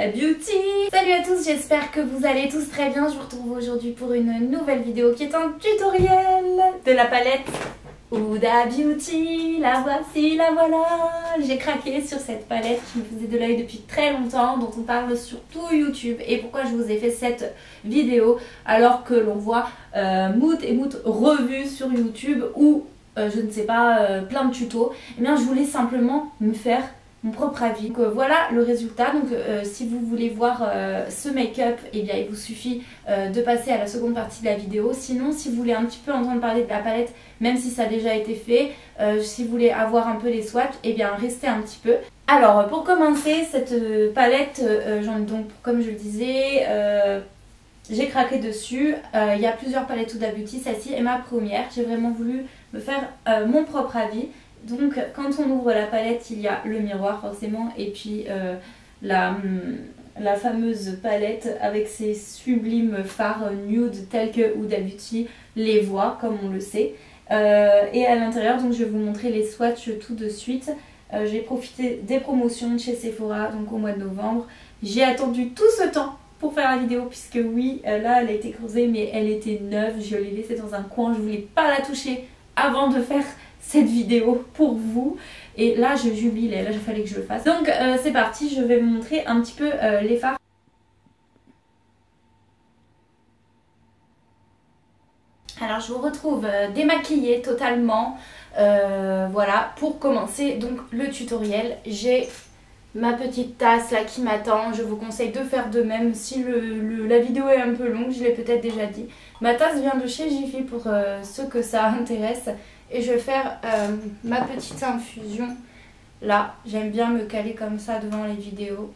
Huda Beauty. Salut à tous, j'espère que vous allez tous très bien. Je vous retrouve aujourd'hui pour une nouvelle vidéo qui est un tutoriel de la palette Huda Beauty. La voici, la voilà. J'ai craqué sur cette palette qui me faisait de l'œil depuis très longtemps, dont on parle sur tout YouTube. Et pourquoi je vous ai fait cette vidéo alors que l'on voit moult et moult revues sur YouTube ou je ne sais pas, plein de tutos. Et bien je voulais simplement me faire mon propre avis. Donc voilà le résultat. Donc si vous voulez voir ce make-up, et bien il vous suffit de passer à la seconde partie de la vidéo. Sinon, si vous voulez un petit peu entendre parler de la palette, même si ça a déjà été fait, si vous voulez avoir un peu les swatchs, et bien restez un petit peu. Alors pour commencer, cette palette, donc comme je le disais, j'ai craqué dessus. Il y a plusieurs palettes Huda Beauty, celle-ci est ma première. J'ai vraiment voulu me faire mon propre avis. Donc quand on ouvre la palette, il y a le miroir forcément, et puis la fameuse palette avec ses sublimes fards nude tels que Huda Beauty les voit, comme on le sait. Et à l'intérieur, donc je vais vous montrer les swatchs tout de suite. J'ai profité des promotions de chez Sephora donc au mois de novembre. J'ai attendu tout ce temps pour faire la vidéo, puisque oui, là elle a été creusée mais elle était neuve. Je l'ai laissée dans un coin, je voulais pas la toucher avant de faire cette vidéo pour vous, et là je jubilais, là il fallait que je le fasse. Donc c'est parti, je vais vous montrer un petit peu les fards. Alors je vous retrouve démaquillée totalement, voilà, pour commencer donc le tutoriel. J'ai ma petite tasse là qui m'attend, je vous conseille de faire de même si la vidéo est un peu longue, je l'ai peut-être déjà dit. Ma tasse vient de chez Jiffy pour ceux que ça intéresse. Et je vais faire ma petite infusion là. J'aime bien me caler comme ça devant les vidéos.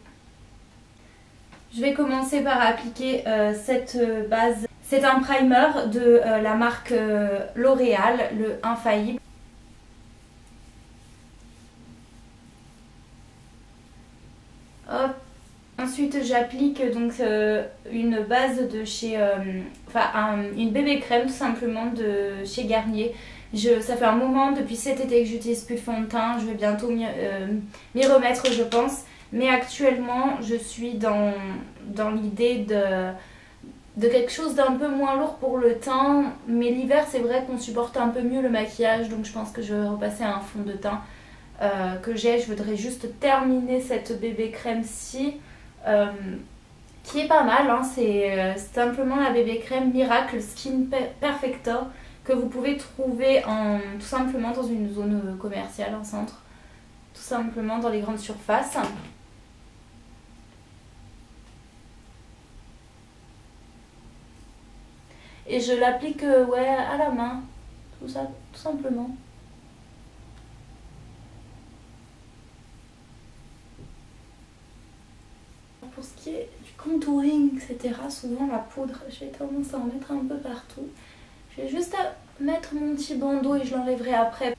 Je vais commencer par appliquer cette base. C'est un primer de la marque L'Oréal, le Infaillible. Hop. Ensuite j'applique donc une base de chez... une bébé crème tout simplement de chez Garnier. Ça fait un moment, depuis cet été, que j'utilise plus de fond de teint. Je vais bientôt m'y remettre, je pense. Mais actuellement, je suis dans l'idée de quelque chose d'un peu moins lourd pour le teint. Mais l'hiver, c'est vrai qu'on supporte un peu mieux le maquillage. Donc je pense que je vais repasser à un fond de teint que j'ai. Je voudrais juste terminer cette bébé crème-ci. Qui est pas mal, hein. C'est simplement la bébé crème Miracle Skin Perfector, que vous pouvez trouver tout simplement dans une zone commerciale, en centre, tout simplement dans les grandes surfaces. Et je l'applique ouais, à la main, tout simplement. Pour ce qui est du contouring, etc., souvent la poudre, j'ai tendance à en mettre un peu partout. Je vais juste mettre mon petit bandeau et je l'enlèverai après.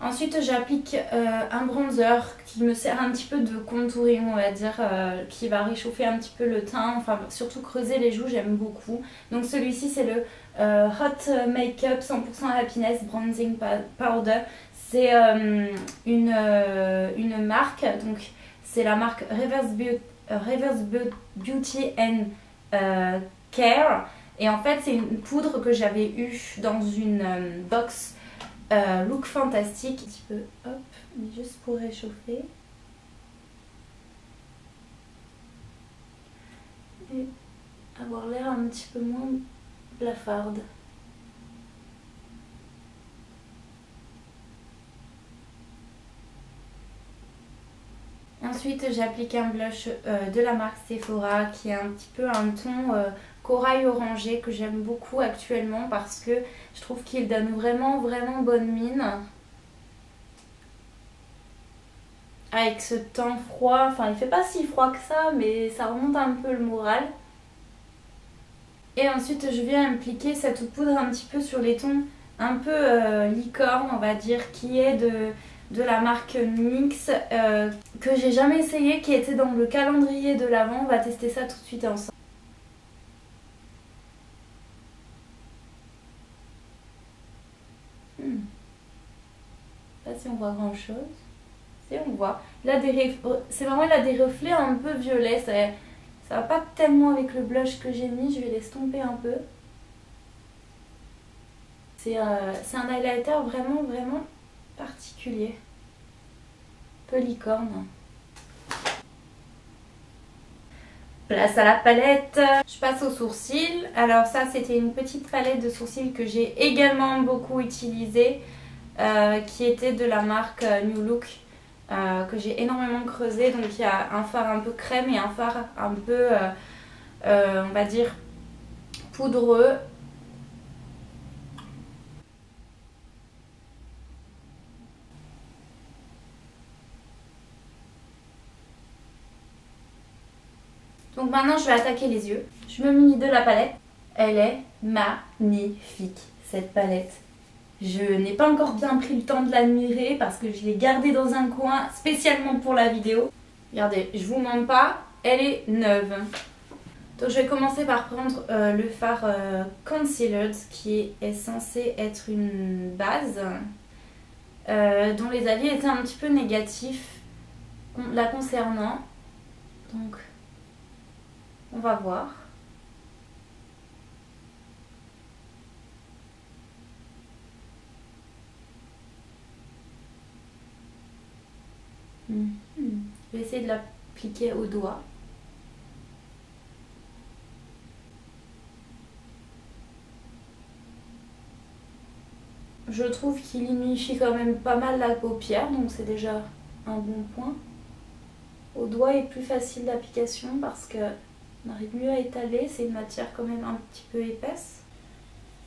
Ensuite j'applique un bronzer qui me sert un petit peu de contouring, on va dire, qui va réchauffer un petit peu le teint, enfin surtout creuser les joues, j'aime beaucoup. Donc celui-ci c'est le Hot Makeup 100% Happiness Bronzing Powder. C'est une marque, donc c'est la marque Reverse Beauty and Care. Et en fait c'est une poudre que j'avais eue dans une box Look Fantastique. Un petit peu, hop, juste pour réchauffer. Et avoir l'air un petit peu moins blafarde. Ensuite j'applique un blush de la marque Sephora qui est un petit peu un ton corail orangé que j'aime beaucoup actuellement parce que je trouve qu'il donne vraiment bonne mine. Avec ce temps froid, enfin il fait pas si froid que ça mais ça remonte un peu le moral. Et ensuite je viens appliquer cette poudre un petit peu sur les tons un peu licorne, on va dire, qui est de la marque NYX, que j'ai jamais essayé, qui était dans le calendrier de l'Avent. On va tester ça tout de suite ensemble. Pas si on voit grand chose. on voit. C'est vraiment, il a des reflets un peu violets. Ça va pas tellement avec le blush que j'ai mis. Je vais l'estomper un peu. C'est un highlighter vraiment, vraiment particulier. Un peu licorne. Place à la palette. Je passe aux sourcils. Alors ça, c'était une petite palette de sourcils que j'ai également beaucoup utilisée. Qui était de la marque New Look. Que j'ai énormément creusé. Donc il y a un fard un peu crème et un fard un peu, on va dire, poudreux. Donc maintenant je vais attaquer les yeux. Je me munis de la palette. Elle est magnifique cette palette. Je n'ai pas encore bien pris le temps de l'admirer parce que je l'ai gardée dans un coin spécialement pour la vidéo. Regardez, je vous mens pas, elle est neuve. Donc je vais commencer par prendre le fard Concealed qui est censé être une base dont les avis étaient un petit peu négatifs la concernant. Donc on va voir. Je vais essayer de l'appliquer au doigt. Je trouve qu'il unifie quand même pas mal la paupière, donc c'est déjà un bon point. Au doigt est plus facile d'application parce qu'on arrive mieux à étaler, c'est une matière quand même un petit peu épaisse.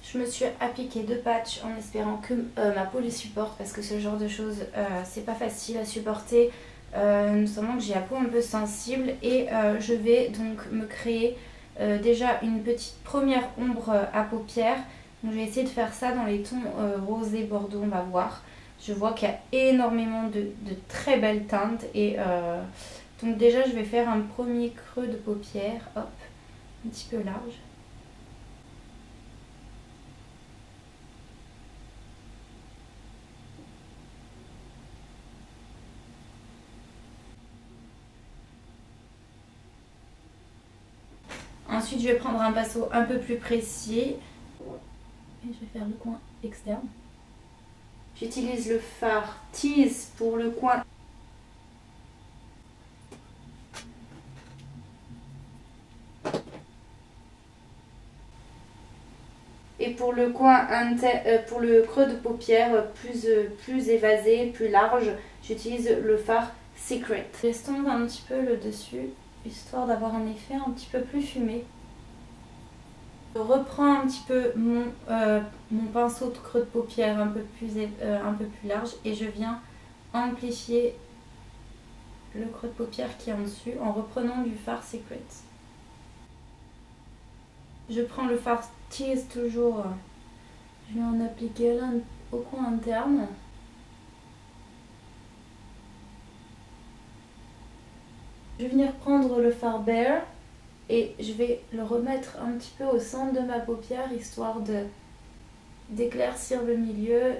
Je me suis appliqué 2 patchs en espérant que ma peau les supporte parce que ce genre de choses c'est pas facile à supporter, notamment que j'ai la peau un peu sensible et je vais donc me créer déjà une petite première ombre à paupières. Donc je vais essayer de faire ça dans les tons rosé bordeaux, on va voir. Je vois qu'il y a énormément de très belles teintes et donc déjà je vais faire un premier creux de paupière, hop, un petit peu large. Ensuite je vais prendre un pinceau un peu plus précis et je vais faire le coin externe. J'utilise le fard Tease pour le coin. Et pour le coin pour le creux de paupière plus évasé, plus large, j'utilise le fard Secret. J'estompe un petit peu le dessus, histoire d'avoir un effet un petit peu plus fumé. Je reprends un petit peu mon pinceau de creux de paupière un peu plus large et je viens amplifier le creux de paupière qui est en dessus en reprenant du fard Secret. Je prends le fard Tease toujours, je vais en appliquer là au coin interne. Je vais venir prendre le fard Bare et je vais le remettre un petit peu au centre de ma paupière histoire d'éclaircir le milieu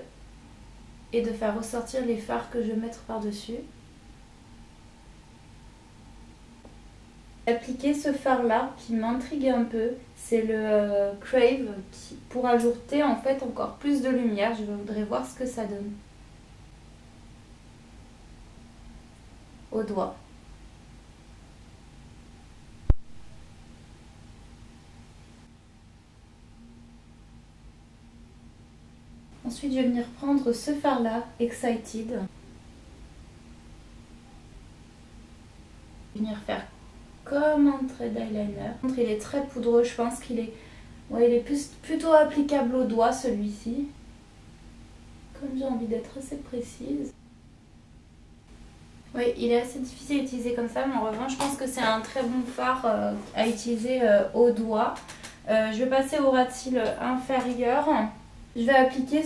et de faire ressortir les fards que je vais mettre par-dessus. Appliquer ce fard là qui m'intrigue un peu, c'est le Crave pour ajouter en fait encore plus de lumière. Je voudrais voir ce que ça donne au doigt. Ensuite je vais venir prendre ce fard là, Excited. Venir faire comme un trait d'eyeliner. Il est très poudreux, je pense qu'il est, ouais, il est plutôt applicable au doigt celui-ci. Comme j'ai envie d'être assez précise. Oui, il est assez difficile à utiliser comme ça, mais en revanche, je pense que c'est un très bon fard à utiliser au doigt. Je vais passer au ras de cils inférieur. Je vais appliquer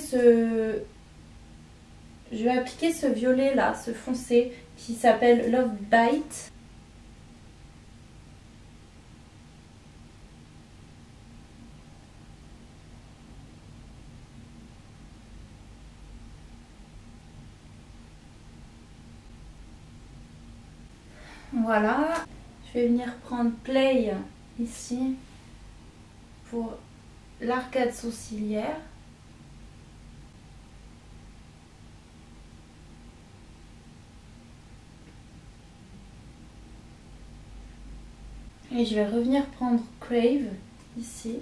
ce violet là, ce foncé qui s'appelle Love Bite. Voilà, je vais venir prendre Play ici pour l'arcade sourcilière. Et je vais revenir prendre Crave ici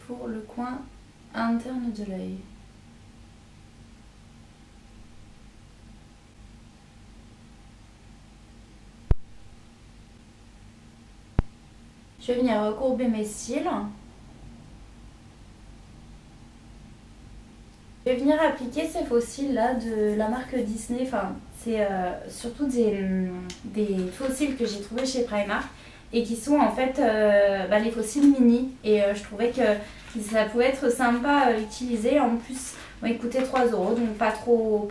pour le coin interne de l'œil. Je vais venir recourber mes cils. Je vais venir appliquer ces faux cils là de la marque Disney. Enfin, c'est surtout des faux cils que j'ai trouvés chez Primark et qui sont en fait les faux cils mini. Et je trouvais que ça pouvait être sympa à utiliser. En plus, ils coûtaient 3 €, donc pas trop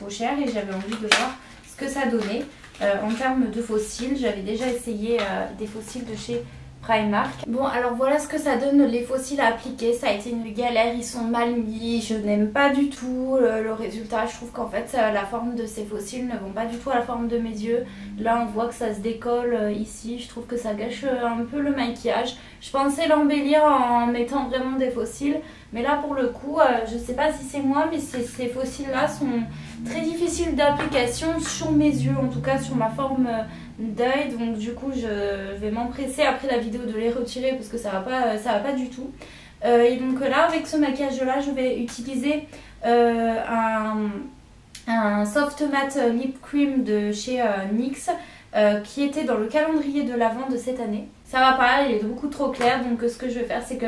cher. Et j'avais envie de voir ce que ça donnait en termes de faux cils. J'avais déjà essayé des faux cils de chez Primark. Bon, alors voilà ce que ça donne les faux cils à appliquer. Ça a été une galère, ils sont mal mis, je n'aime pas du tout le résultat. Je trouve qu'en fait la forme de ces faux cils ne vont pas du tout à la forme de mes yeux. Là on voit que ça se décolle ici, je trouve que ça gâche un peu le maquillage. Je pensais l'embellir en mettant vraiment des faux cils, mais là pour le coup je sais pas si c'est moi, mais ces faux cils là sont très difficiles d'application sur mes yeux, en tout cas sur ma forme d'œil. Donc du coup je vais m'empresser après la vidéo de les retirer parce que ça va pas du tout. Et donc là avec ce maquillage là je vais utiliser un soft matte lip cream de chez NYX qui était dans le calendrier de l'Avent de cette année. Ça va pas, il est beaucoup trop clair, donc ce que je vais faire c'est que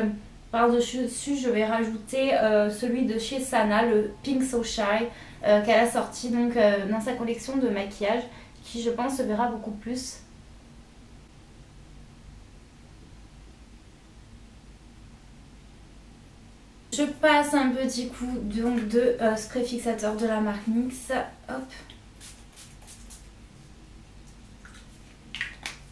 par-dessus je vais rajouter celui de chez Sana, le Pink So Shy qu'elle a sorti donc dans sa collection de maquillage, qui je pense se verra beaucoup plus. Je passe un petit coup donc de spray fixateur de la marque NYX. Hop.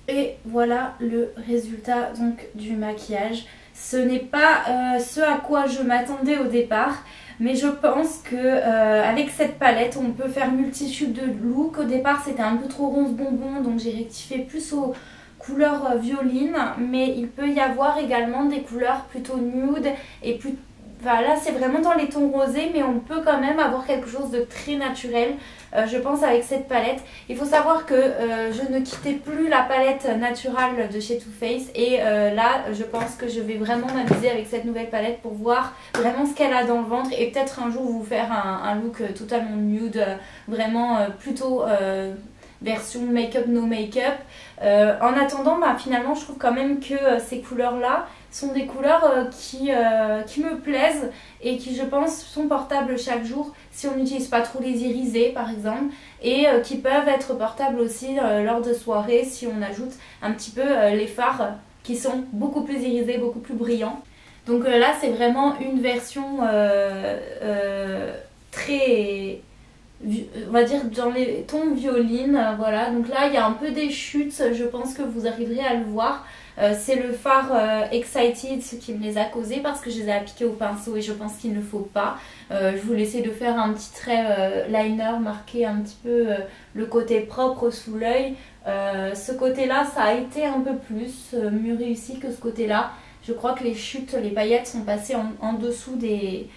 Et voilà le résultat donc du maquillage. Ce n'est pas ce à quoi je m'attendais au départ, mais je pense que avec cette palette on peut faire multitude de looks. Au départ c'était un peu trop rose bonbon, donc j'ai rectifié plus aux couleurs violines, mais il peut y avoir également des couleurs plutôt nude et plus... Enfin, là c'est vraiment dans les tons rosés, mais on peut quand même avoir quelque chose de très naturel je pense avec cette palette. Il faut savoir que je ne quittais plus la palette naturelle de chez Too Faced, et là je pense que je vais vraiment m'amuser avec cette nouvelle palette pour voir vraiment ce qu'elle a dans le ventre, et peut-être un jour vous faire un look totalement nude, vraiment plutôt version make-up no make-up. En attendant, finalement je trouve quand même que ces couleurs là sont des couleurs qui me plaisent et qui je pense sont portables chaque jour si on n'utilise pas trop les irisés par exemple, et qui peuvent être portables aussi lors de soirées si on ajoute un petit peu les fards qui sont beaucoup plus irisés, beaucoup plus brillants. Donc là c'est vraiment une version très... on va dire dans les tons violines, voilà. Donc là il y a un peu des chutes, je pense que vous arriverez à le voir. C'est le fard Excited qui me les a causés parce que je les ai appliqués au pinceau et je pense qu'il ne faut pas. Je voulais essayer de faire un petit trait liner, marquer un petit peu le côté propre sous l'œil. Ce côté là ça a été un peu plus mieux réussi que ce côté là. Je crois que les chutes, les paillettes sont passées en dessous des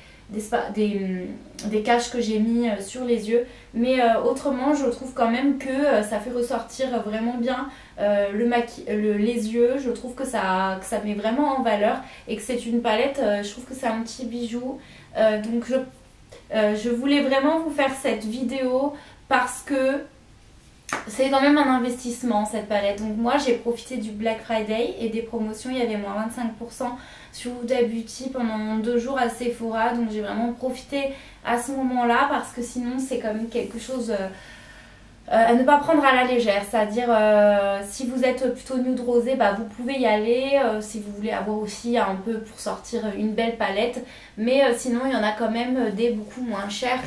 caches que j'ai mis sur les yeux, mais autrement je trouve quand même que ça fait ressortir vraiment bien les yeux. Je trouve que ça met vraiment en valeur et que c'est une palette, je trouve que c'est un petit bijou. Donc je voulais vraiment vous faire cette vidéo parce que c'est quand même un investissement cette palette. Donc moi j'ai profité du Black Friday et des promotions, il y avait moins 25% sur Huda Beauty pendant 2 jours à Sephora. Donc j'ai vraiment profité à ce moment là parce que sinon c'est quand même quelque chose à ne pas prendre à la légère. C'est-à-dire si vous êtes plutôt nude rosé, vous pouvez y aller si vous voulez avoir aussi un peu pour sortir une belle palette. Mais sinon il y en a quand même des beaucoup moins chers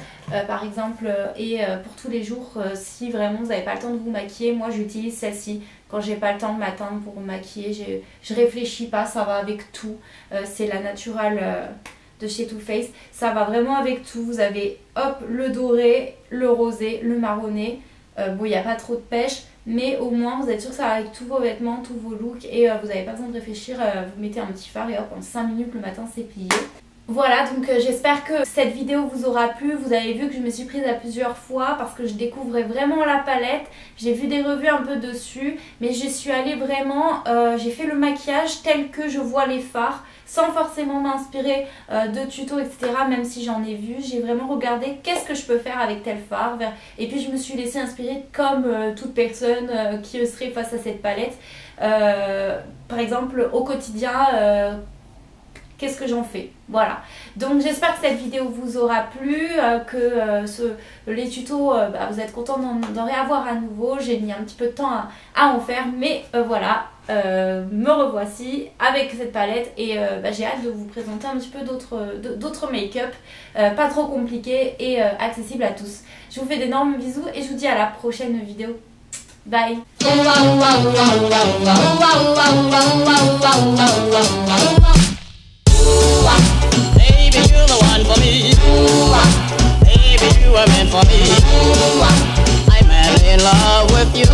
par exemple, et pour tous les jours si vraiment vous n'avez pas le temps de vous maquiller, moi j'utilise celle-ci quand j'ai pas le temps le matin pour me maquiller. Je réfléchis pas, ça va avec tout. C'est la Natural de chez Too Faced, ça va vraiment avec tout. Vous avez hop le doré, le rosé, le marronné. Bon, il n'y a pas trop de pêche, mais au moins vous êtes sûr que ça va avec tous vos vêtements, tous vos looks et vous n'avez pas besoin de réfléchir, vous mettez un petit fard et hop en 5 minutes le matin c'est plié. Voilà, donc j'espère que cette vidéo vous aura plu. Vous avez vu que je me suis prise à plusieurs fois parce que je découvrais vraiment la palette. J'ai vu des revues un peu dessus, mais je suis allée vraiment, j'ai fait le maquillage tel que je vois les fards, sans forcément m'inspirer de tutos etc. Même si j'en ai vu, j'ai vraiment regardé qu'est-ce que je peux faire avec tel fard. Et puis je me suis laissée inspirer comme toute personne qui serait face à cette palette. Par exemple au quotidien, qu'est-ce que j'en fais? Voilà, donc j'espère que cette vidéo vous aura plu, que les tutos, vous êtes contents d'en réavoir à nouveau. J'ai mis un petit peu de temps à en faire, mais voilà, me revoici avec cette palette et j'ai hâte de vous présenter un petit peu d'autres make-up, pas trop compliqués et accessibles à tous. Je vous fais d'énormes bisous et je vous dis à la prochaine vidéo. Bye. Baby, you're the one for me. Baby, you were meant for me. I'm madly in love with you.